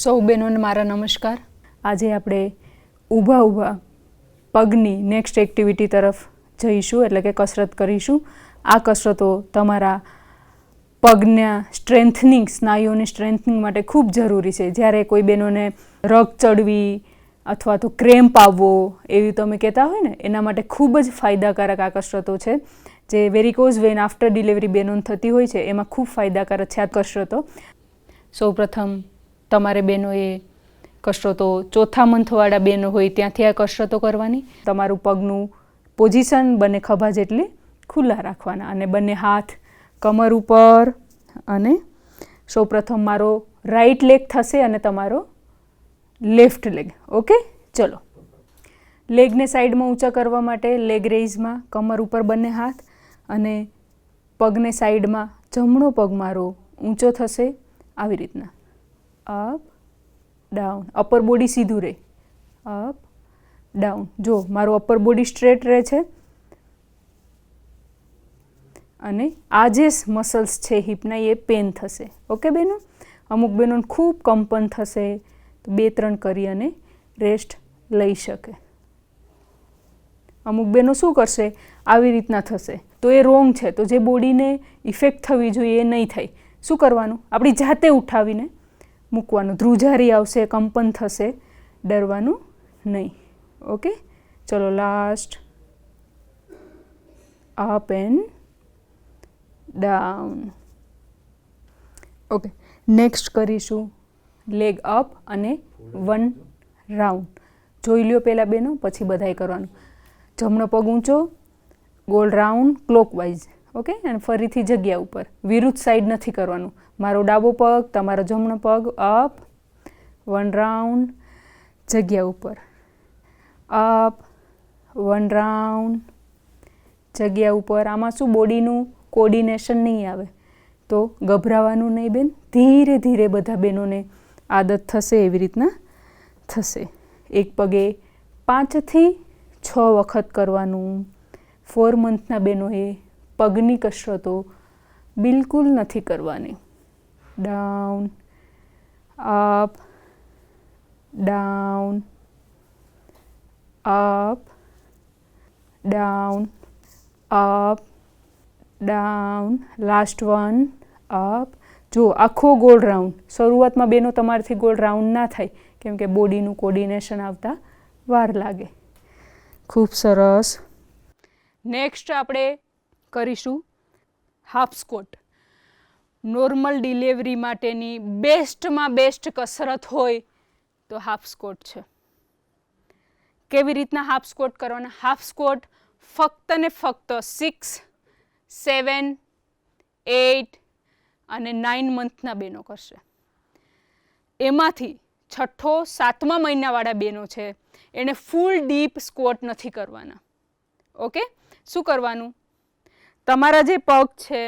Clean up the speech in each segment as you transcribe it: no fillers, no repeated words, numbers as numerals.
સૌ બહેનોને મારા નમસ્કાર. આજે આપણે ઊભા પગની નેક્સ્ટ એક્ટિવિટી તરફ જઈશું, એટલે કે કસરત કરીશું. આ કસરતો તમારા પગના સ્ટ્રેન્થનિંગ, સ્નાયુઓની સ્ટ્રેન્થનિંગ માટે ખૂબ જરૂરી છે. જ્યારે કોઈ બહેનોને રગ ચડવી અથવા તો ક્રેમ્પ આવવો એવી તમે કહેતા હોય ને, એના માટે ખૂબ જ ફાયદાકારક આ કસરતો છે. જે વેરિકોઝ વેન આફ્ટર ડિલિવરી બહેનોને થતી હોય છે એમાં ખૂબ ફાયદાકારક છે આ કસરતો. સૌપ્રથમ તમારે બહેનોએ કસરતો ચોથા મંથવાળા બહેનો હોય ત્યાંથી આ કસરતો કરવાની. તમારું પગનું પોઝિશન બંને ખભા જેટલી ખુલ્લા રાખવાના અને બંને હાથ કમર ઉપર, અને સૌપ્રથમ મારો રાઈટ લેગ થશે અને તમારો લેફ્ટ લેગ. ઓકે, ચલો. લેગને સાઈડમાં ઊંચા કરવા માટે લેગ રેઇઝમાં કમર ઉપર બંને હાથ, અને પગને સાઈડમાં જમણો પગ મારો ઊંચો થશે આવી રીતના. અપ ડાઉન, અપર બોડી સીધું રહે, અપ ડાઉન. જો મારું અપર બોડી સ્ટ્રેટ રહે છે, અને આ જે મસલ્સ છે હિપના એ પેન થશે. ઓકે બહેનો, અમુક બહેનોને ખૂબ કંપન થશે તો 2-3 કરી અને રેસ્ટ લઈ શકે. અમુક બહેનો શું કરશે, આવી રીતના થશે તો એ રોંગ છે. તો જે બોડીને ઇફેક્ટ થવી જોઈએ એ નહીં થાય. શું કરવાનું, આપણી જાતે ઉઠાવીને મૂકવાનું. ધ્રુજારી આવશે, કંપન થશે, ડરવાનું નહીં. ઓકે, ચલો last. Up and down. Okay, next કરીશું લેગ અપ અને 1 રાઉન્ડ. જોઈ લ્યો પહેલાં બેનો, પછી બધાય કરવાનું. જમણો પગ ઊંચો, ગોળ રાઉન્ડ ક્લોકવાઇઝ. ઓકે, અને ફરીથી જગ્યા ઉપર, વિરુદ્ધ સાઈડ નથી કરવાનું. મારો ડાબો પગ, તમારો જમણો પગ, અપ 1 રાઉન્ડ, જગ્યા ઉપર, અપ 1 રાઉન્ડ, જગ્યા ઉપર. આમાં શું બોડીનું કોર્ડિનેશન નહીં આવે, તો ગભરાવાનું નહીં બેન. ધીરે ધીરે બધા બહેનોને આદત થશે, એવી રીતના થશે. એક પગે 5 થી 6 વખત કરવાનું. 4 મંથના બહેનોએ પગની કસરતો બિલકુલ નથી કરવાની. Down, up, down, up, down, up, down. Last 1, up. જો આખો ગોળ રાઉન્ડ. શરૂઆતમાં બહેનો તમારાથી ગોળ રાઉન્ડ ના થાય, કેમ કે બોડીનું કોર્ડિનેશન આવતા વાર લાગે. ખૂબ સરસ. નેક્સ્ટ આપણે કરીશું હાફ સ્કોટ. નોર્મલ ડિલિવરી માટેની બેસ્ટમાં બેસ્ટ કસરત હોય તો હાફ સ્કોટ છે. કેવી રીતના હાફ સ્કોટ કરવાના? હાફ સ્કોટ ફક્ત ને ફક્ત 6, 7, 8 અને 9 મંથના બહેનો કરશે. એમાંથી 6, 7મા મહિનાવાળા બહેનો છે એને ફૂલ ડીપ સ્કોટ નથી કરવાના. ઓકે, શું કરવાનું? તમારા જે પગ છે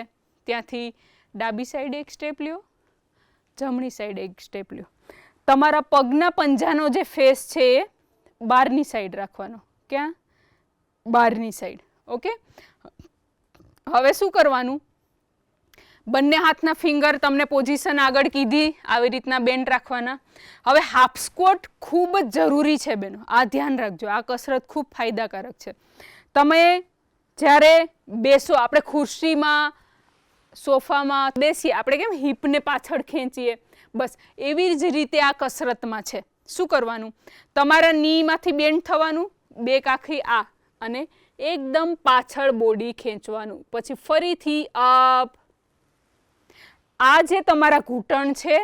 ત્યાંથી ડાબી સાઈડ એક સ્ટેપ લ્યો, જમણી સાઈડ એક સ્ટેપ લ્યો. તમારા પગના પંજાનો જે ફેસ છે એ બહારની સાઈડ રાખવાનો. ક્યાં? બહારની સાઈડ. ઓકે, હવે શું કરવાનું? બંને હાથના ફિંગર તમને પોઝિશન આગળ કીધી, આવી રીતના બેન્ડ રાખવાના. હવે હાફ સ્કોટ ખૂબ જ જરૂરી છે બેનો, આ ધ્યાન રાખજો. આ કસરત ખૂબ ફાયદાકારક છે. તમે જ્યારે બેસો, આપણે ખુરશીમાં, સોફામાં બેસીએ, આપણે કેમ હિપને પાછળ ખેંચીએ, બસ એવી જ રીતે આ કસરતમાં છે. શું કરવાનું? તમારા નીમાંથી બેન્ડ થવાનું, બે કાંખી આ, અને એકદમ પાછળ બોડી ખેંચવાનું. પછી ફરીથી અપ. આ જે તમારા ઘૂંટણ છે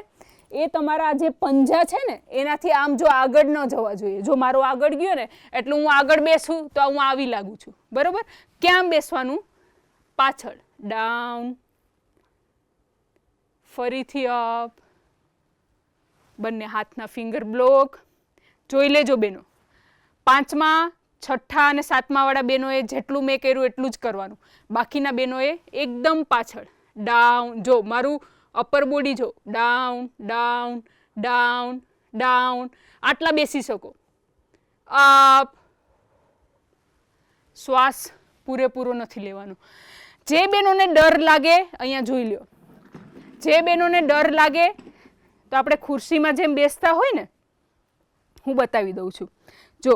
એ તમારા જે પંજા છે ને એનાથી આમ જો આગળ ન જવા જોઈએ. જો મારો આગળ ગયો ને એટલે હું આગળ બેસું તો હું આવી લાગુ છું, બરોબર? ક્યાં બેસવાનું? પાછળ. ડાઉન, ફરીથી અપ, બંને હાથના ફિંગર બ્લોક. જોઈ લેજો બેનો, 5મા, 6ઠા અને 7મા વાળા બહેનોએ જેટલું મેં કર્યું એટલું જ કરવાનું. બાકીના બહેનોએ એકદમ પાછળ. ડાઉન. જો મારું અપર બોડી જો, ડાઉન, ડાઉન, ડાઉન, ડાઉન. આટલા બેસી શકો. અપ. શ્વાસ પૂરેપૂરો નથી લેવાનો. જે બહેનોને ડર લાગે અહીંયા જોઈ લ્યો, જે બહેનોને ડર લાગે તો આપણે ખુરશીમાં જેમ બેસતા હોય ને, હું બતાવી દઉં છું. જો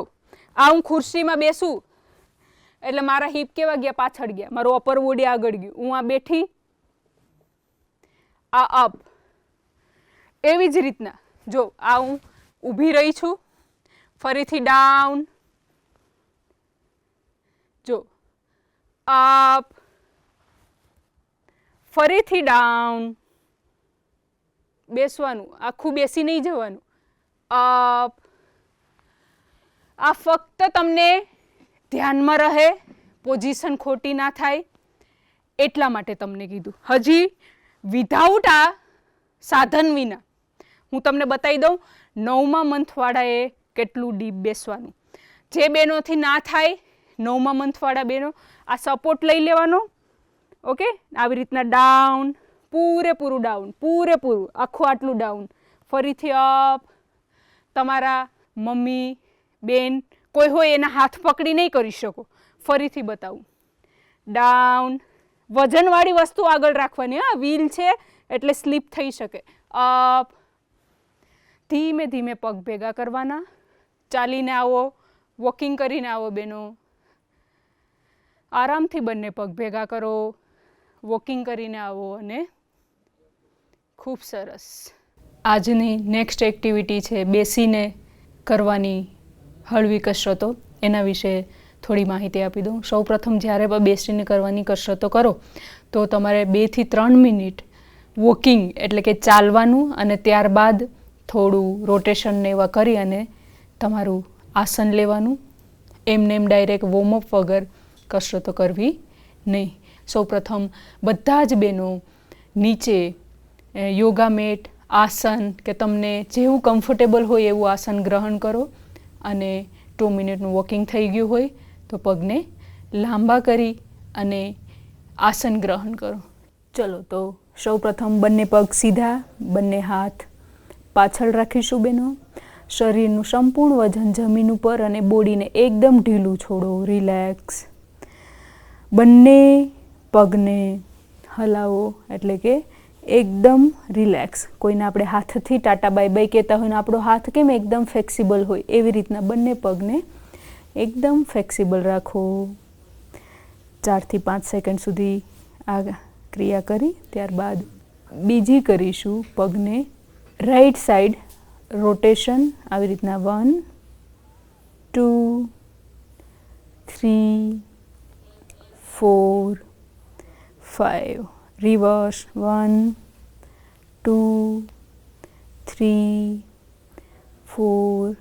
આ હું ખુરશીમાં બેસું એટલે મારા હિપ કેવા ગયા, પાછળ ગયા, મારું અપર બોડી આગળ ગયું, હું આ બેઠી, આ અપ. એવી જ રીતના જો આ હું ઊભી રહી છું, ફરીથી ડાઉન, જો અપ, ફરીથી ડાઉન, બેસવાનું, આખું બેસી નહીં જવાનું, અપ. આ ફક્ત તમને ધ્યાનમાં રહે, પોઝિશન ખોટી ના થાય એટલા માટે તમને કીધું. હજી વિધાઉટ આ સાધન વિના હું તમને બતાવી દઉં 9મા મંથવાળાએ કેટલું ડીપ બેસવાનું. જે બહેનોથી ના થાય 9મા મંથવાળા બહેનો, આ સપોર્ટ લઈ લેવાનો. ઓકે, આવી રીતના ડાઉન, પૂરેપૂરું ડાઉન, પૂરેપૂરું આખું આટલું ડાઉન, ફરીથી અપ. તમારા મમ્મી બેન કોઈ હોય એના હાથ પકડી નહીં કરી શકો. ફરીથી બતાવું, ડાઉન. વજનવાળી વસ્તુ આગળ રાખવાની, હા, વ્હીલ છે એટલે સ્લીપ થઈ શકે. અપ, ધીમે ધીમે પગ ભેગા કરવાના, ચાલીને આવો, વોકિંગ કરીને આવો બેનો, આરામથી બંને પગ ભેગા કરો, વોકિંગ કરીને આવો. અને ખૂબ સરસ. આજની નેક્સ્ટ એક્ટિવિટી છે બેસીને કરવાની હળવી કસરતો. એના વિશે થોડી માહિતી આપી દઉં. સૌપ્રથમ જ્યારે પણ બેસીને કરવાની કસરતો કરો તો તમારે 2 થી 3 મિનિટ વોકિંગ એટલે કે ચાલવાનું, અને ત્યારબાદ થોડું રોટેશન ને એવા કરી અને તમારું આસન લેવાનું. એમને એમ ડાયરેક્ટ વોર્મઅપ વગર કસરતો કરવી નહીં. સૌપ્રથમ બધા જ બહેનો નીચે યોગા મેટ, આસન કે તમને જેવું કમ્ફર્ટેબલ હોય એવું આસન ગ્રહણ કરો, અને 2 મિનિટનું વોકિંગ થઈ ગયું હોય તો પગને લાંબા કરી અને આસન ગ્રહણ કરો. ચલો, તો સૌપ્રથમ બંને પગ સીધા, બંને હાથ પાછળ રાખીશું બેનો. શરીરનું સંપૂર્ણ વજન જમીન ઉપર અને બોડીને એકદમ ઢીલું છોડો, રિલેક્સ. બંને પગને હલાવો એટલે કે એકદમ રિલેક્સ. કોઈને આપણે હાથથી ટાટા બાય બાય કહેતા હોય ને આપણો હાથ કેમ એકદમ ફ્લેક્સિબલ હોય, એવી રીતના બંને પગને એકદમ ફ્લેક્સિબલ રાખો. 4 થી 5 સેકન્ડ સુધી આ ક્રિયા કરી ત્યારબાદ બીજી કરીશું. પગને રાઈટ સાઈડ રોટેશન આવી રીતના 1 2 3 4 5. રિવર્સ 1 2 3 4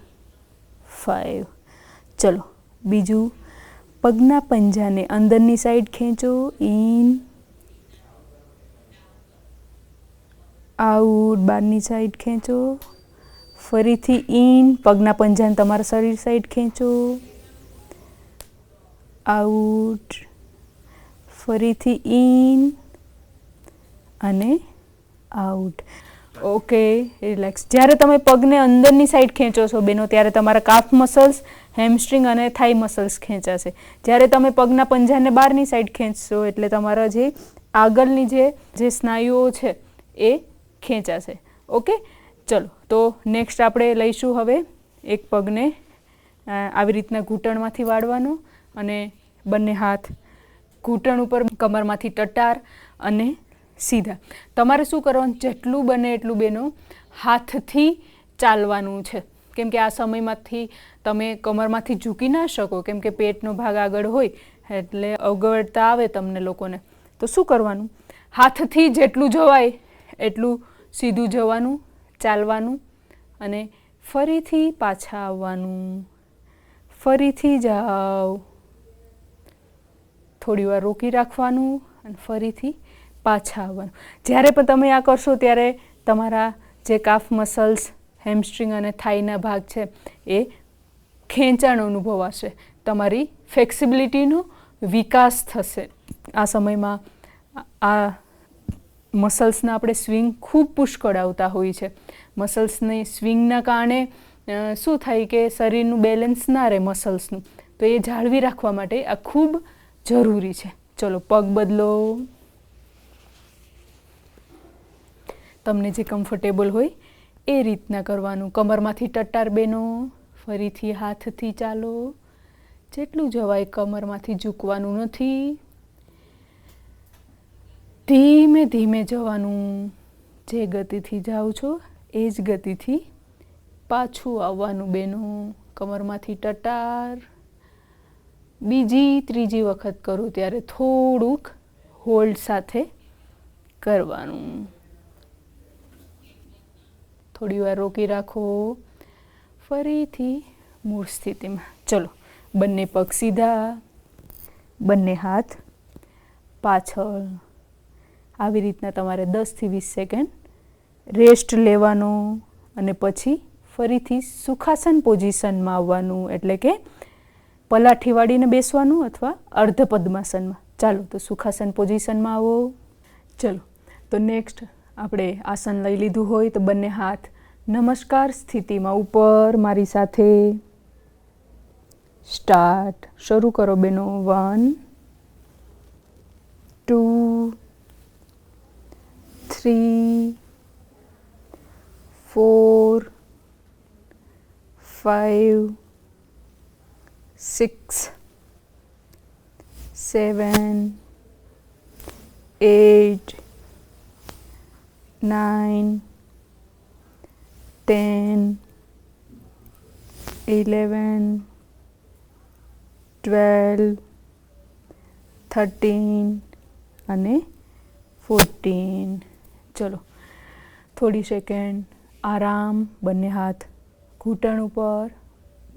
5. ચલો, બીજું પગના પંજાને અંદરની સાઈડ ખેંચો, ઇન આઉટ, બહારની સાઈડ ખેંચો, ફરીથી ઇન, પગના પંજાને તમારા શરીર સાઈડ ખેંચો, આઉટ, ફરીથી ઇન અને આઉટ. Okay, relax. જ્યારે તમે પગને અંદરની સાઈડ ખેંચો છો બેનો ત્યારે તમારા કાફ મસલ્સ, હેમસ્ટ્રિંગ અને થાઈ મસલ્સ ખેંચાશે. જ્યારે તમે પગના પંજાને બહારની સાઈડ ખેંચશો એટલે તમારા જે આગળની જે સ્નાયુઓ છે એ ખેંચાશે. ઓકે, ચલો, તો નેક્સ્ટ આપણે લઈશું હવે એક પગને આવી રીતના ઘૂંટણમાંથી વાળવાનો અને બંને હાથ ઘૂંટણ ઉપર, કમરમાંથી ટટાર અને સીધા. તમારે શું કરવાનું, જેટલું બને એટલું બેનો હાથથી ચાલવાનું છે, કેમ કે આ સમયમાંથી તમે કમરમાંથી ઝૂકી ના શકો, કેમ કે પેટનો ભાગ આગળ હોય એટલે અગવડતા આવે તમને લોકોને. તો શું કરવાનું, હાથથી જેટલું જવાય એટલું સીધું જવાનું, ચાલવાનું અને ફરીથી પાછા આવવાનું, ફરીથી જાઓ, થોડી વાર રોકી રાખવાનું અને ફરીથી પાછા આવવાનું. જ્યારે પણ તમે આ કરશો ત્યારે તમારા જે કાફ મસલ્સ, હેમસ્ટ્રિંગ અને થાઈના ભાગ છે એ ખેંચાણ અનુભવાશે, તમારી ફ્લેક્સિબિલિટીનો વિકાસ થશે. આ સમયમાં આ મસલ્સના આપણે સ્વિંગ ખૂબ પુષ્કળ આવતા હોય છે. મસલ્સની સ્વિંગના કારણે શું થાય કે શરીરનું બેલેન્સ ના રહે મસલ્સનું, તો એ જાળવી રાખવા માટે આ ખૂબ જરૂરી છે. ચલો, પગ બદલો, તમને જે કમ્ફર્ટેબલ હોય એ રીતના કરવાનું. કમરમાંથી ટટ્ટાર બેનો, ફરીથી હાથથી ચાલો, જેટલું જવાય કમરમાંથી ઝૂકવાનું નથી, ધીમે ધીમે જવાનું. જે ગતિથી જાઓ છો એ જ ગતિથી પાછું આવવાનું બેનો. કમરમાંથી ટટ્ટાર. બીજી ત્રીજી વખત કરું ત્યારે થોડુંક હોલ્ડ સાથે કરવાનું. થોડી વાર રોકી રાખો, ફરીથી મૂળ સ્થિતિમાં. ચલો, બંને પગ સીધા, બંને હાથ પાછળ. આવી રીતના તમારે 10 થી 20 સેકન્ડ રેસ્ટ લેવાનો અને પછી ફરીથી સુખાસન પોઝિશનમાં આવવાનું, એટલે કે પલાઠી વાળીને બેસવાનું અથવા અર્ધ પદ્માસનમાં. ચાલો, તો સુખાસન પોઝિશનમાં આવો. ચલો, તો નેક્સ્ટ આપણે આસન લઈ લીધું હોય તો બંને હાથ નમસ્કાર સ્થિતિમાં ઉપર મારી સાથે. સ્ટાર્ટ. શરૂ કરો બેનો. 1 2 3 4 5 6 7 8 9 10 11 12 13 અને 14. ચલો, થોડી સેકન્ડ આરામ. બંને હાથ ઘૂંટણ ઉપર.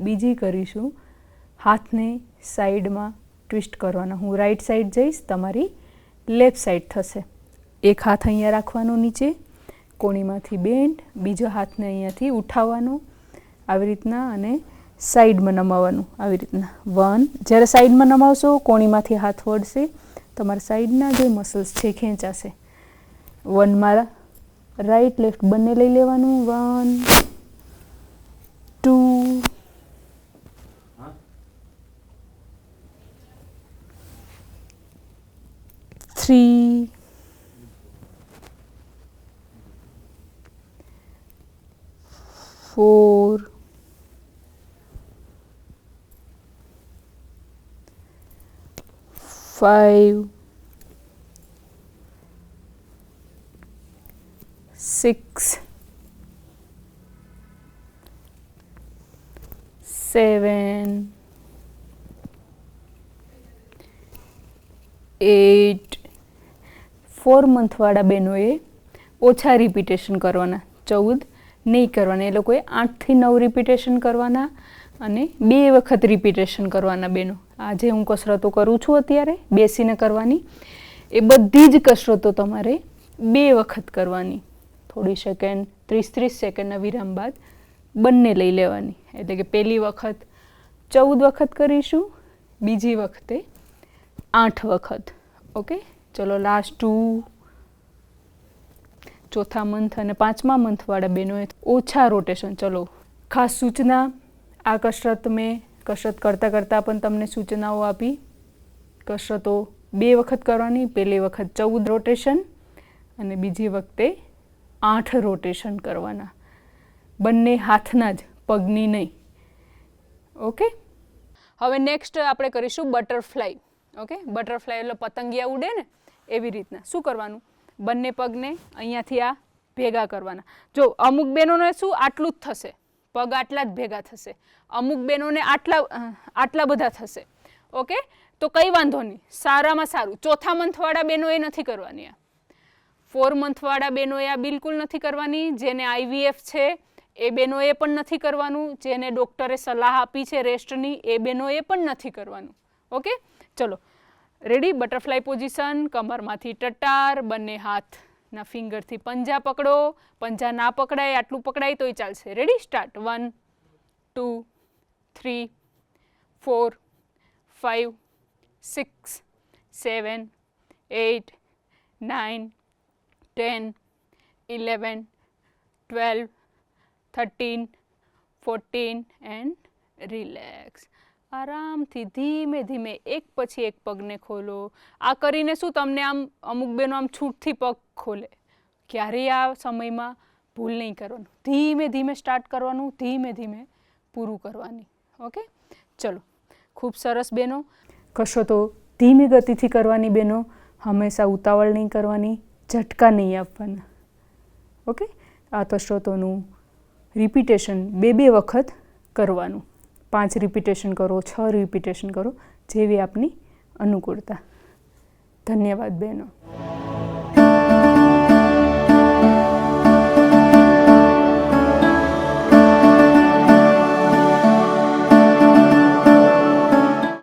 બીજી કરીશું, હાથને સાઈડમાં ટ્વિસ્ટ કરવાના. હું રાઈટ સાઈડ જઈશ, તમારી લેફ્ટ સાઈડ થશે. એક હાથ અહીંયા રાખવાનો નીચે, કોણીમાંથી બેન્ડ. બીજો હાથને અહીંયાથી ઉઠાવવાનો આવી રીતના અને સાઈડમાં નમાવવાનું આવી રીતના. 1. જ્યારે સાઈડમાં નમાવશો કોણીમાંથી હાથ વળશે, તમારા સાઈડના જે મસલ્સ છે ખેંચાશે. 1 માં રાઈટ લેફ્ટ બંને લઈ લેવાનું. 1 2 3 4 5 6 7 8. 4 મંથવાળા બહેનોએ ઓછા રિપીટેશન કરવાના, 14 નહીં કરવાના. એ લોકોએ 8 થી 9 રિપીટેશન કરવાના અને 2 વખત રિપીટેશન કરવાના બહેનો. આજે હું કસરતો કરું છું અત્યારે બેસીને કરવાની, એ બધી જ કસરતો તમારે 2 વખત કરવાની. થોડી સેકન્ડ 30 સેકન્ડના વિરામ બાદ બંને લઈ લેવાની. એટલે કે પહેલી વખત 14 વખત કરીશું, બીજી વખતે 8 વખત. ઓકે, ચલો લાસ્ટ 2. ચોથા મંથ અને 5મા મંથવાળા બહેનોએ ઓછા રોટેશન. ચલો, ખાસ સૂચના, આ કસરત મેં કસરત કરતાં કરતાં પણ તમને સૂચનાઓ આપી. કસરતો 2 વખત કરવાની, પહેલી વખત 14 રોટેશન અને બીજી વખતે 8 રોટેશન કરવાના. બંને હાથના જ, પગની નહીં. ઓકે, હવે નેક્સ્ટ આપણે કરીશું બટરફ્લાય. ઓકે, બટરફ્લાય એટલે પતંગિયા ઉડે ને એવી રીતના. શું કરવાનું? બંને પગને અહીંયાથી આ ભેગા કરવાના. જો અમુક બહેનોને શું આટલું જ થશે, પગ આટલા જ ભેગા થશે. અમુક બહેનોને આટલા બધા થશે. ઓકે, તો કંઈ વાંધો નહીં, સારામાં સારું. ચોથા મંથવાળા બહેનોએ નથી કરવાની. આ 4 મંથવાળા બહેનોએ આ બિલકુલ નથી કરવાની. જેને IVF છે એ બહેનોએ પણ નથી કરવાનું. જેને ડૉક્ટરે સલાહ આપી છે રેસ્ટની એ બહેનોએ પણ નથી કરવાનું. ઓકે, ચલો રેડી. Butterfly position. કમરમાંથી ટટ્ટાર. બંને હાથના ફિંગરથી પંજા પકડો. પંજા ના પકડાય, આટલું પકડાય તોય ચાલશે. Ready, start. 1 2 3 4 5 6 7 8 9 10 11 12 13 14 and relax. આરામથી ધીમે ધીમે એક પછી એક પગને ખોલો. આ કરીને શું તમને આમ અમુક બહેનો આમ છૂટથી પગ ખોલે. ક્યારેય આ સમયમાં ભૂલ નહીં કરવાનું. ધીમે ધીમે સ્ટાર્ટ કરવાનું, ધીમે ધીમે પૂરું કરવાની. ઓકે, ચલો, ખૂબ સરસ બહેનો. કસરતો ધીમી ગતિથી કરવાની બહેનો, હંમેશા ઉતાવળ નહીં કરવાની, ઝટકા નહીં આપવાના. ઓકે, આ કસરતોનું રિપીટેશન 2 વખત કરવાનું. 5 રિપીટેશન કરો, 6 રિપીટેશન કરો, જેવી આપની અનુકૂળતા. ધન્યવાદ બહેનો.